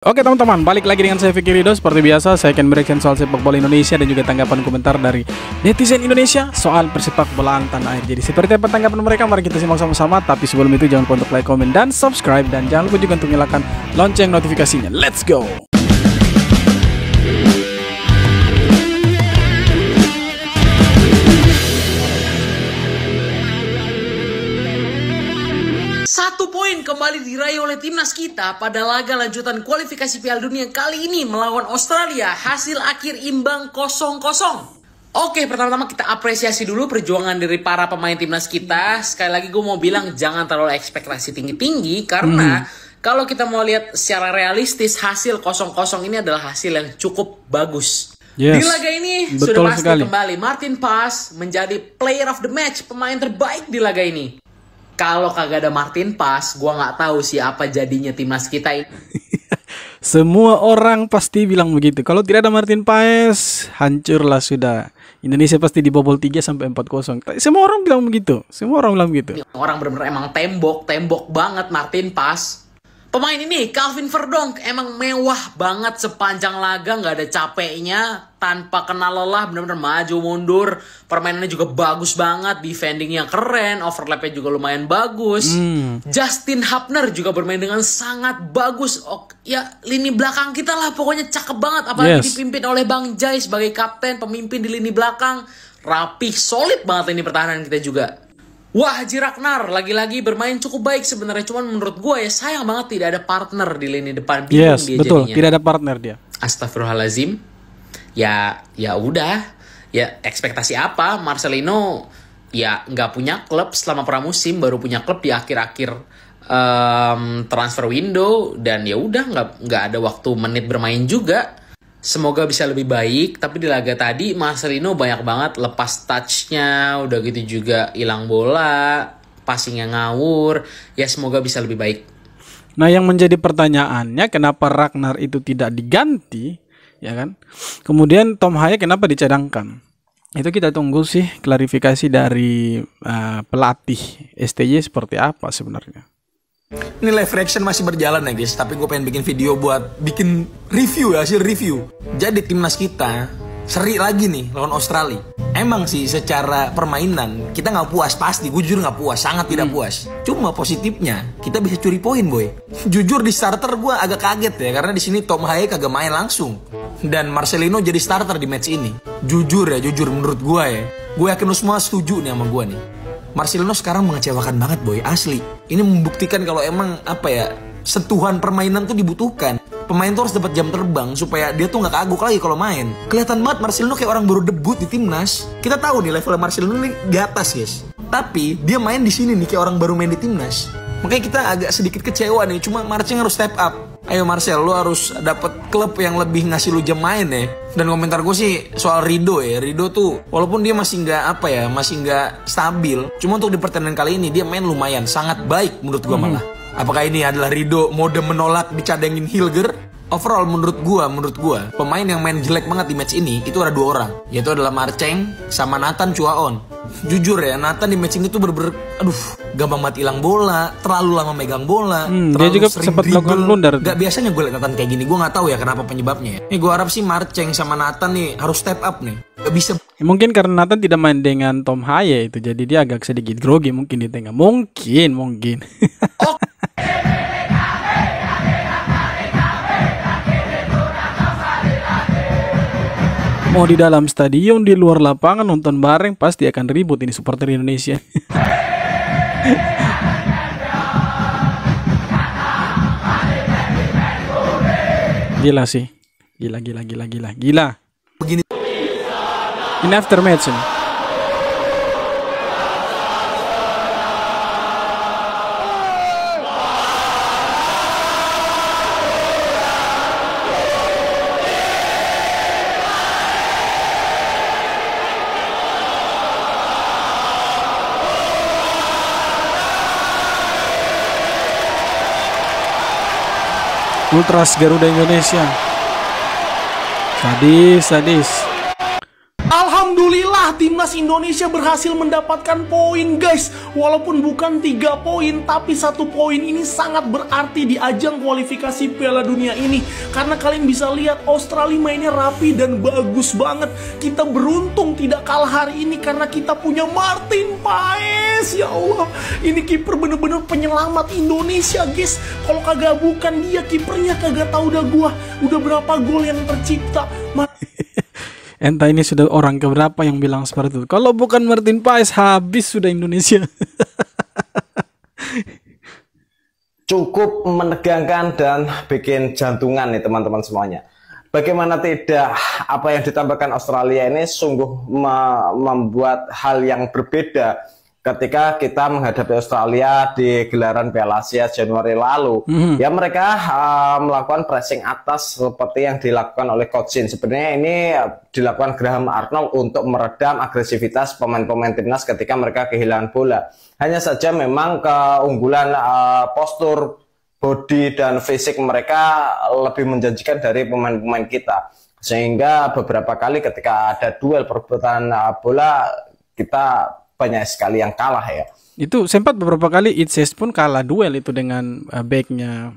Oke teman-teman, balik lagi dengan saya Vicky Rido. Seperti biasa, saya akan bereaction soal sepak bola Indonesia dan juga tanggapan komentar dari netizen Indonesia soal persepak bolaan tanah air. Jadi seperti apa tanggapan mereka, mari kita simak sama-sama. Tapi sebelum itu jangan lupa untuk like, komen, dan subscribe. Dan jangan lupa juga untuk nyalakan lonceng notifikasinya. Let's go! Satu poin kembali diraih oleh timnas kita pada laga lanjutan kualifikasi Piala Dunia kali ini melawan Australia. Hasil akhir imbang 0-0. Oke, pertama-tama kita apresiasi dulu perjuangan dari para pemain timnas kita. Sekali lagi gue mau bilang jangan terlalu ekspektasi tinggi-tinggi. Karena kalau kita mau lihat secara realistis, hasil 0-0 ini adalah hasil yang cukup bagus. Yes, di laga ini sudah pasti kembali Martin Paes menjadi player of the match, pemain terbaik di laga ini. Kalau kagak ada Martin Paes, gua nggak tahu siapa jadinya timnas kita ini. Semua orang pasti bilang begitu. Kalau tidak ada Martin Paes, hancurlah sudah. Indonesia pasti dibobol 3-4-0. Semua orang bilang begitu. Semua orang bilang begitu. Orang benar-benar emang tembok banget Martin Paes. Pemain ini, Calvin Verdonk, emang mewah banget sepanjang laga, nggak ada capeknya, tanpa kena lelah, benar-benar maju mundur. Permainannya juga bagus banget, defendingnya keren, overlapnya juga lumayan bagus. Justin Hapner juga bermain dengan sangat bagus. Ya, lini belakang kita lah pokoknya cakep banget, apalagi dipimpin oleh Bang Jai sebagai kapten, pemimpin di lini belakang. Rapih, solid banget lini pertahanan kita juga. Wah, Haji Ragnar lagi-lagi bermain cukup baik sebenarnya, cuman menurut gue ya sayang banget tidak ada partner di lini depan. Bingung dia betul, jadinya. Tidak ada partner dia. Astagfirullahalazim. Ya udah. Ya ekspektasi apa? Marcelino ya nggak punya klub selama pramusim, baru punya klub di akhir-akhir transfer window, dan ya udah nggak ada waktu menit bermain juga. Semoga bisa lebih baik, tapi di laga tadi Marcelino banyak banget lepas touch-nya, udah gitu juga hilang bola, passing-nya ngawur. Ya semoga bisa lebih baik. Nah, yang menjadi pertanyaannya kenapa Ragnar itu tidak diganti, ya kan? Kemudian Tom Haye kenapa dicadangkan? Itu kita tunggu sih klarifikasi dari pelatih STY seperti apa sebenarnya. Ini live reaction masih berjalan ya guys, tapi gue pengen bikin video buat bikin review ya, hasil review. Jadi timnas kita seri lagi nih lawan Australia. Emang sih secara permainan kita nggak puas, pasti gue jujur nggak puas, sangat tidak puas. Cuma positifnya kita bisa curi poin boy. Jujur di starter gue agak kaget ya, karena di sini Tom Haye kagak main langsung dan Marcelino jadi starter di match ini. Jujur menurut gue ya, gue yakin lu semua setuju nih sama gue nih. Marcelino sekarang mengecewakan banget boy, asli. Ini membuktikan kalau emang sentuhan permainan tuh dibutuhkan. Pemain tuh harus dapat jam terbang supaya dia tuh nggak kagok lagi kalau main. Kelihatan banget Marcelino kayak orang baru debut di timnas. Kita tahu nih level Marcelino ini di atas guys. Tapi dia main di sini nih kayak orang baru main di timnas. Makanya kita agak sedikit kecewa nih. Cuma Marcel harus step up. Ayo Marcel, lu harus dapat klub yang lebih ngasih lu jam main ya. Dan komentar gue sih soal Rido ya. Rido tuh walaupun dia masih nggak stabil. Cuma untuk di pertandingan kali ini dia main lumayan, sangat baik menurut gue malah. Apakah ini adalah Rido mode menolak dicadangin Hilger? Overall menurut gua pemain yang main jelek banget di match ini itu ada 2 orang, yaitu adalah Marceng sama Nathan Chuaon. Jujur ya, Nathan di match ini tuh bener-bener gampang banget hilang bola, terlalu lama megang bola, dia juga sempat melakukan blunder. Gak biasanya gue liat Nathan kayak gini, gue nggak tahu ya kenapa penyebabnya ya. Nih gue harap sih Marceng sama Nathan nih harus step up nih. Gak bisa. Mungkin karena Nathan tidak main dengan Tom Haye itu, jadi dia agak sedikit grogi mungkin di tengah. Mungkin. Mau di dalam stadion, di luar lapangan, nonton bareng, pasti akan ribut ini supporter Indonesia. Gila sih. Gila. Begini. Ini after match ini. Ultras Garuda Indonesia. Sadis. Alhamdulillah. Alhamdulillah timnas Indonesia berhasil mendapatkan poin guys. Walaupun bukan 3 poin, tapi 1 poin ini sangat berarti di ajang kualifikasi Piala Dunia ini. Karena kalian bisa lihat Australia mainnya rapi dan bagus banget. Kita beruntung tidak kalah hari ini karena kita punya Martin Paes. Ya Allah, ini kiper bener-bener penyelamat Indonesia guys. Kalau kagak bukan dia kipernya, kagak tahu dah gua udah berapa gol yang tercipta. Entah ini sudah orang keberapa yang bilang seperti itu. Kalau bukan Martin Paes, habis sudah Indonesia. Cukup menegangkan dan bikin jantungan nih teman-teman semuanya. Bagaimana tidak, apa yang ditambahkan Australia ini sungguh membuat hal yang berbeda ketika kita menghadapi Australia di gelaran Piala Asia Januari lalu. Ya mereka melakukan pressing atas seperti yang dilakukan oleh Coach Shin. Sebenarnya ini dilakukan Graham Arnold untuk meredam agresivitas pemain-pemain timnas ketika mereka kehilangan bola. Hanya saja memang keunggulan postur, body, dan fisik mereka lebih menjanjikan dari pemain-pemain kita. Sehingga beberapa kali ketika ada duel perebutan bola, kita banyak sekali yang kalah ya. Itu sempat beberapa kali Itses pun kalah duel itu dengan backnya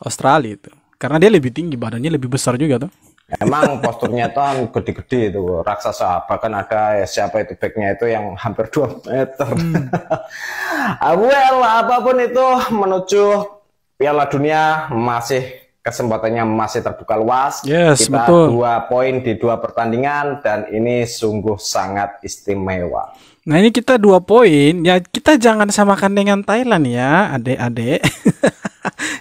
Australia itu. Karena dia lebih tinggi, badannya lebih besar juga tuh. Emang posturnya tuh gede-gede itu, raksasa. Bahkan ada siapa itu backnya itu yang hampir 2 meter. Well, apapun itu menuju Piala Dunia kesempatannya masih terbuka luas. Yes, kita betul. 2 poin di 2 pertandingan dan ini sungguh sangat istimewa. Nah ini kita 2 poin, ya kita jangan samakan dengan Thailand ya adik-adik.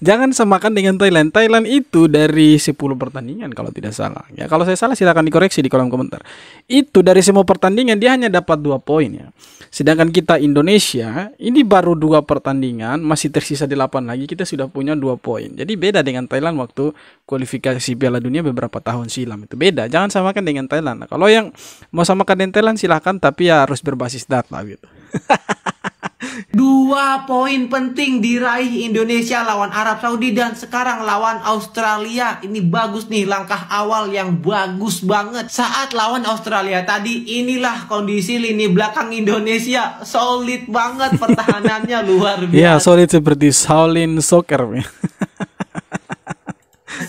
Jangan samakan dengan Thailand. Thailand itu dari 10 pertandingan kalau tidak salah. Ya kalau saya salah silakan dikoreksi di kolom komentar. Itu dari semua pertandingan dia hanya dapat 2 poin ya. Sedangkan kita Indonesia ini baru 2 pertandingan, masih tersisa 8 lagi, kita sudah punya 2 poin. Jadi beda dengan Thailand waktu kualifikasi Piala Dunia beberapa tahun silam, itu beda. Jangan samakan dengan Thailand. Nah, kalau yang mau samakan dengan Thailand silahkan, tapi ya harus berbasis data gitu. 2 poin penting diraih Indonesia lawan Arab Saudi dan sekarang lawan Australia. Ini bagus nih, langkah awal yang bagus banget. Saat lawan Australia tadi, inilah kondisi lini belakang Indonesia. Solid banget pertahanannya, luar biasa. Ya solid seperti Shaolin Soccer.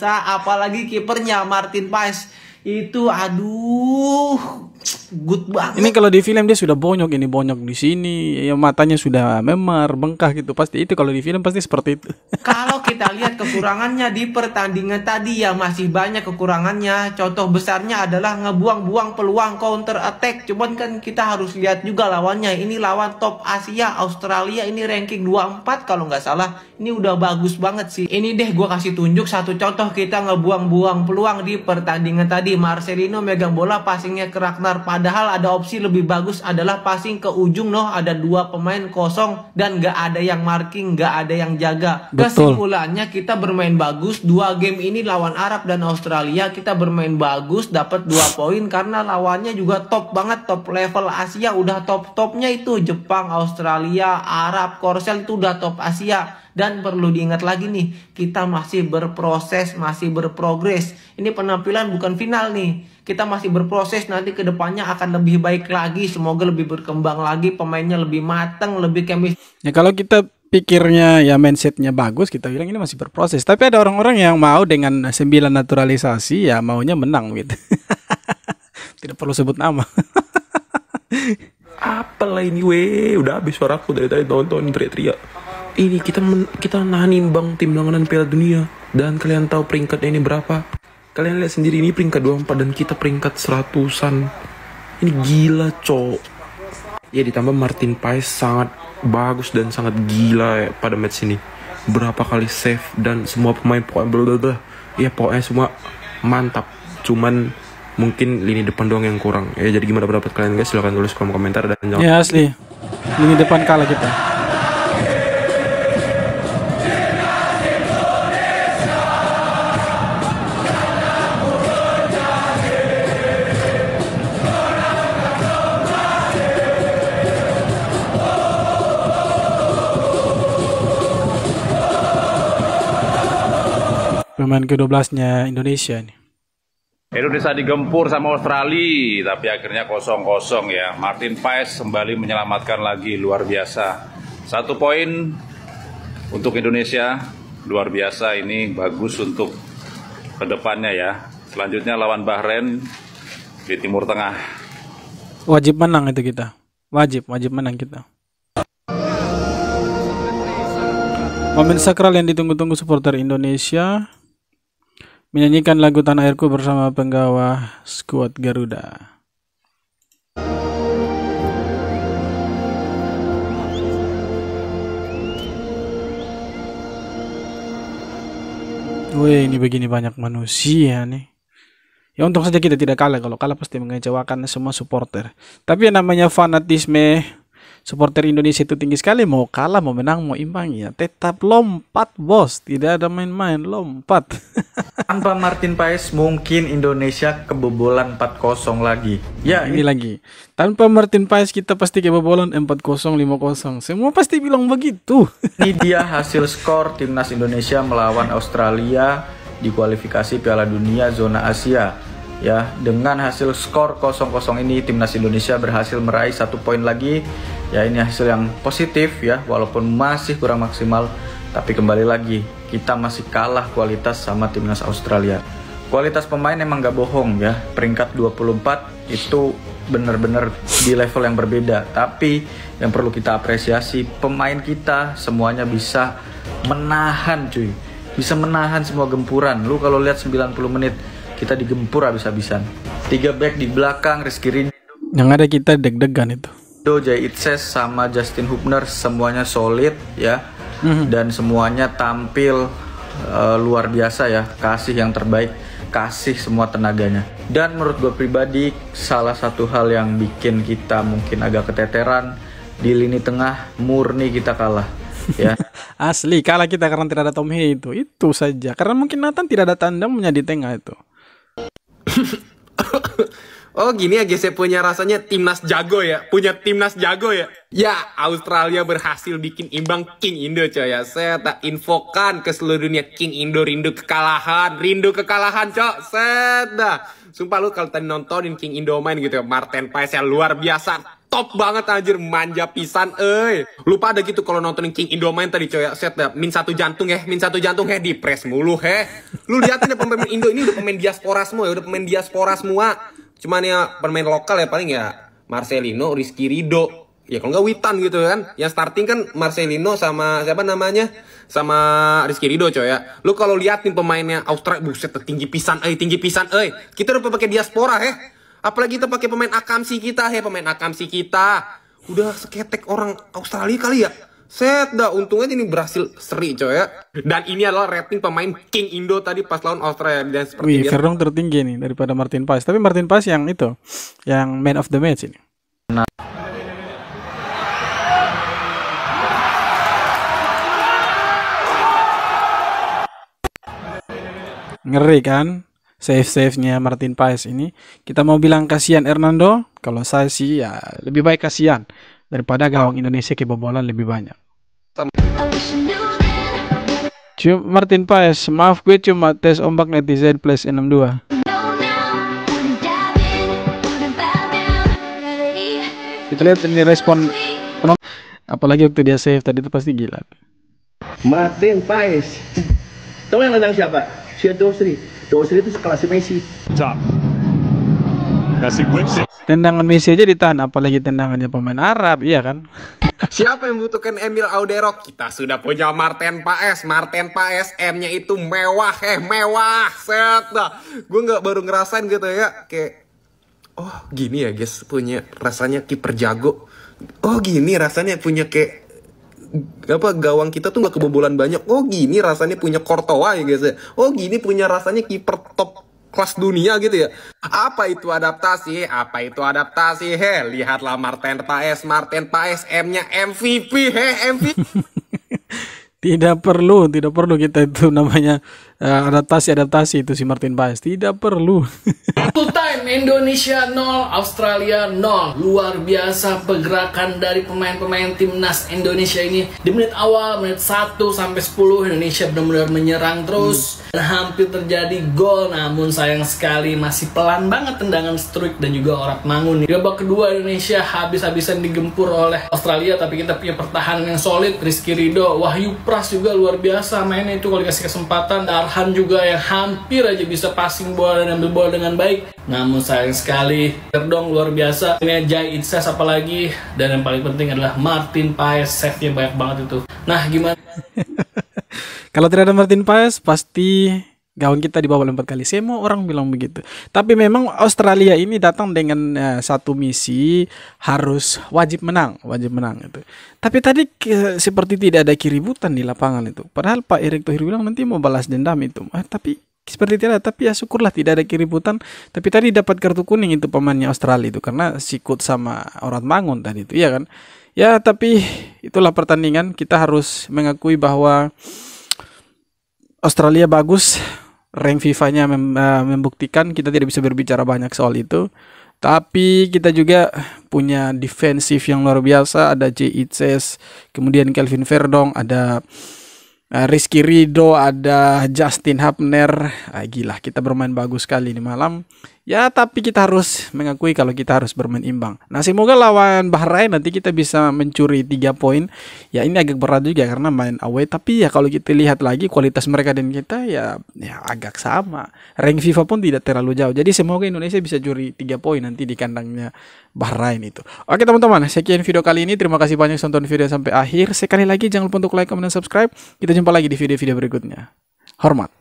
Apalagi kipernya Martin Paes itu aduh good banget. Ini kalau di film dia sudah bonyok, ini bonyok di sini, ya matanya sudah memar, bengkak gitu. Pasti itu kalau di film pasti seperti itu. Kalau kita lihat kekurangannya di pertandingan tadi ya masih banyak kekurangannya. Contoh besarnya adalah ngebuang-buang peluang counter attack. Cuman kan kita harus lihat juga lawannya. Ini lawan top Asia, Australia ini ranking 24 kalau nggak salah. Ini udah bagus banget sih. Ini deh gue kasih tunjuk satu contoh kita ngebuang-buang peluang di pertandingan tadi. Marcelino megang bola, passingnya ke Ragnar. Padahal ada opsi lebih bagus adalah passing ke ujung ada 2 pemain kosong dan nggak ada yang marking, nggak ada yang jaga. Betul. Kesimpulannya kita bermain bagus 2 game ini lawan Arab dan Australia, kita bermain bagus dapat 2 poin karena lawannya juga top banget, top level Asia, udah top-topnya itu Jepang, Australia, Arab, Korsel itu udah top Asia. Dan perlu diingat lagi nih, kita masih berproses, masih berprogres. Ini penampilan bukan final nih. Kita masih berproses, nanti ke depannya akan lebih baik lagi. Semoga lebih berkembang lagi, pemainnya lebih matang, lebih chemistry. Ya kalau kita pikirnya ya mindsetnya bagus, kita bilang ini masih berproses. Tapi ada orang-orang yang mau dengan 9 naturalisasi ya maunya menang gitu. Tidak perlu sebut nama. Apalah ini udah habis suaraku dari tadi nonton teriak-teriak. Ini kita nahan imbang tim langganan Piala Dunia. Dan kalian tahu peringkatnya ini berapa? Kalian lihat sendiri, ini peringkat 24 dan kita peringkat 100-an. Ini gila cok. Ya ditambah Martin Paes sangat bagus dan sangat gila ya, pada match ini. Berapa kali save dan semua pemain pokoknya ya pokoknya semua mantap. Cuman mungkin lini depan doang yang kurang. Ya jadi gimana pendapat kalian guys? Silahkan tulis kolom komentar dan jangan. Ya asli, lini depan kalah kita. Pemain ke-12-nya Indonesia nih. Indonesia digempur sama Australia, tapi akhirnya 0-0 ya. Martin Paes kembali menyelamatkan lagi, luar biasa. 1 poin untuk Indonesia, luar biasa. Ini bagus untuk kedepannya ya. Selanjutnya lawan Bahrain di Timur Tengah. Wajib menang itu kita. Wajib menang kita. Momen sakral yang ditunggu-tunggu supporter Indonesia, menyanyikan lagu Tanah Airku bersama penggawa skuad Garuda. Wih, ini begini banyak manusia nih. Ya untung saja kita tidak kalah. Kalau kalah pasti mengecewakan semua supporter. Tapi yang namanya fanatisme supporter Indonesia itu tinggi sekali. Mau kalah, mau menang, mau imbang, ya tetap lompat bos. Tidak ada main-main, lompat. Tanpa Martin Paes mungkin Indonesia kebobolan 4-0 lagi. Ya ini lagi. Tanpa Martin Paes kita pasti kebobolan 4-0, 5-0. Semua pasti bilang begitu. Ini dia hasil skor timnas Indonesia melawan Australia di kualifikasi Piala Dunia zona Asia. Ya, dengan hasil skor 0-0 ini timnas Indonesia berhasil meraih 1 poin lagi. Ya, ini hasil yang positif ya, walaupun masih kurang maksimal, tapi kembali lagi kita masih kalah kualitas sama timnas Australia. Kualitas pemain emang gak bohong ya, peringkat 24 itu benar-benar di level yang berbeda. Tapi yang perlu kita apresiasi, pemain kita semuanya bisa menahan cuy. Bisa menahan semua gempuran. Lu kalau lihat 90 menit kita digempur habis-habisan. 3 back di belakang, Rizky Ridho, yang ada kita deg-degan itu. Jay Itzes sama Justin Hubner semuanya solid ya. Dan semuanya tampil luar biasa ya. Kasih yang terbaik, kasih semua tenaganya. Dan menurut gue pribadi, salah satu hal yang bikin kita mungkin agak keteteran di lini tengah, murni kita kalah. Ya. Asli kalah kita karena tidak ada Tom Hei itu saja. Karena mungkin Nathan tidak ada tandemnya di tengah itu. Oh gini ya guys, punya rasanya timnas jago ya. Punya timnas jago ya. Ya, Australia berhasil bikin imbang King Indo coy ya. Saya tak infokan ke seluruh dunia, King Indo rindu kekalahan. Rindu kekalahan cok. Set dah. Sumpah lu kalau tadi nontonin King Indo main gitu ya, Martin Paes yang luar biasa. Top banget anjir, manja pisan lupa ada gitu kalau nontonin King Indo main tadi coy ya. Set dah, min 1 jantung ya, di press mulu Lu liatin ya pemain Indo ini udah pemain diaspora semua ya, udah pemain diaspora semua. Cuman ya pemain lokal ya paling ya Marcelino, Rizky Ridho. Ya kalau nggak Witan gitu kan. Yang starting kan Marcelino sama siapa namanya? Sama Rizky Ridho coy ya. Lu kalau liatin pemainnya Australia, buset tinggi pisan Kita udah pakai diaspora Apalagi kita pakai pemain akamsi kita udah seketek orang Australia kali ya. Set dah, untungnya ini berhasil seri coy ya. Dan ini adalah rating pemain King Indo tadi pas lawan Australia. Dan seperti Verdong tertinggi nih daripada Martin Paes. Tapi Martin Paes yang itu, yang man of the match ini. Ngeri kan? Save-nya Martin Paes ini. Kita mau bilang kasihan Hernando. Kalau saya sih ya lebih baik kasihan daripada gawang Indonesia kebobolan lebih banyak. Martin Paes, maaf gue cuma tes ombak netizen plus 62. Kita lihat ini respon penonton. Apalagi waktu dia save tadi itu pasti gila. Martin Paes. Tahu yang nendang siapa? Si Dosri itu sekelas Messi. Tendangan Messi aja ditahan, apalagi tendangannya pemain Arab, iya kan? Siapa yang membutuhkan Emil Audero? Kita sudah punya Martin Paes. M-nya itu mewah, set dah. Gue baru ngerasain gitu ya, kayak oh gini ya guys, punya rasanya kiper jago. Oh gini rasanya punya kayak gawang kita tuh nggak kebobolan banyak. Oh gini rasanya punya Courtois ya guys ya. Oh gini punya rasanya kiper top kelas dunia gitu ya. Apa itu adaptasi? Lihatlah Martin Paes, M-nya MVP, MVP. Tidak perlu kita itu namanya adaptasi itu si Martin Paes. Tidak perlu. Full time Indonesia 0, Australia 0. Luar biasa pergerakan dari pemain-pemain timnas Indonesia ini. Di menit awal, menit 1 sampai 10 Indonesia benar-benar menyerang terus dan hampir terjadi gol. Namun sayang sekali masih pelan banget tendangan Struijk dan juga Orat Mangun. Di babak kedua Indonesia habis-habisan digempur oleh Australia, tapi kita punya pertahanan yang solid. Rizky Ridho, Wahyu Pras juga luar biasa mainnya itu kalau dikasih kesempatan. Darhan juga yang hampir aja bisa passing bola dan ambil bola dengan baik. Namun sayang sekali Verdonk luar biasa. Ini Jai Itzes apalagi, dan yang paling penting adalah Martin Paes, save-nya banyak banget itu. Nah, gimana? Kalau tidak ada Martin Paes pasti gawang kita dibawa 4 kali. Semua orang bilang begitu. Tapi memang Australia ini datang dengan satu misi, harus wajib menang itu. Tapi tadi seperti tidak ada keributan di lapangan itu. Padahal Pak Erick Thohir bilang nanti mau balas dendam itu. Tapi seperti tidak. Tapi ya syukurlah tidak ada keributan. Tapi tadi dapat kartu kuning itu pemainnya Australia itu karena sikut sama Orat Mangun tadi itu, ya kan? Ya tapi itulah pertandingan. Kita harus mengakui bahwa Australia bagus. Rank FIFA-nya membuktikan. Kita tidak bisa berbicara banyak soal itu. Tapi kita juga punya defensif yang luar biasa. Ada Jai Itzes, kemudian Kelvin Verdonk, ada Rizky Ridho, ada Justin Hapner. Gila, kita bermain bagus sekali ini malam. Ya, tapi kita harus mengakui kalau kita harus bermain imbang. Nah, semoga lawan Bahrain nanti kita bisa mencuri 3 poin. Ya, ini agak berat juga karena main away. Tapi ya kalau kita lihat lagi kualitas mereka dan kita ya agak sama. Rank FIFA pun tidak terlalu jauh. Jadi semoga Indonesia bisa curi 3 poin nanti di kandangnya Bahrain itu. Oke teman-teman, sekian video kali ini. Terima kasih banyak nonton video sampai akhir. Sekali lagi jangan lupa untuk like, comment, dan subscribe. Kita jumpa lagi di video-video berikutnya. Hormat.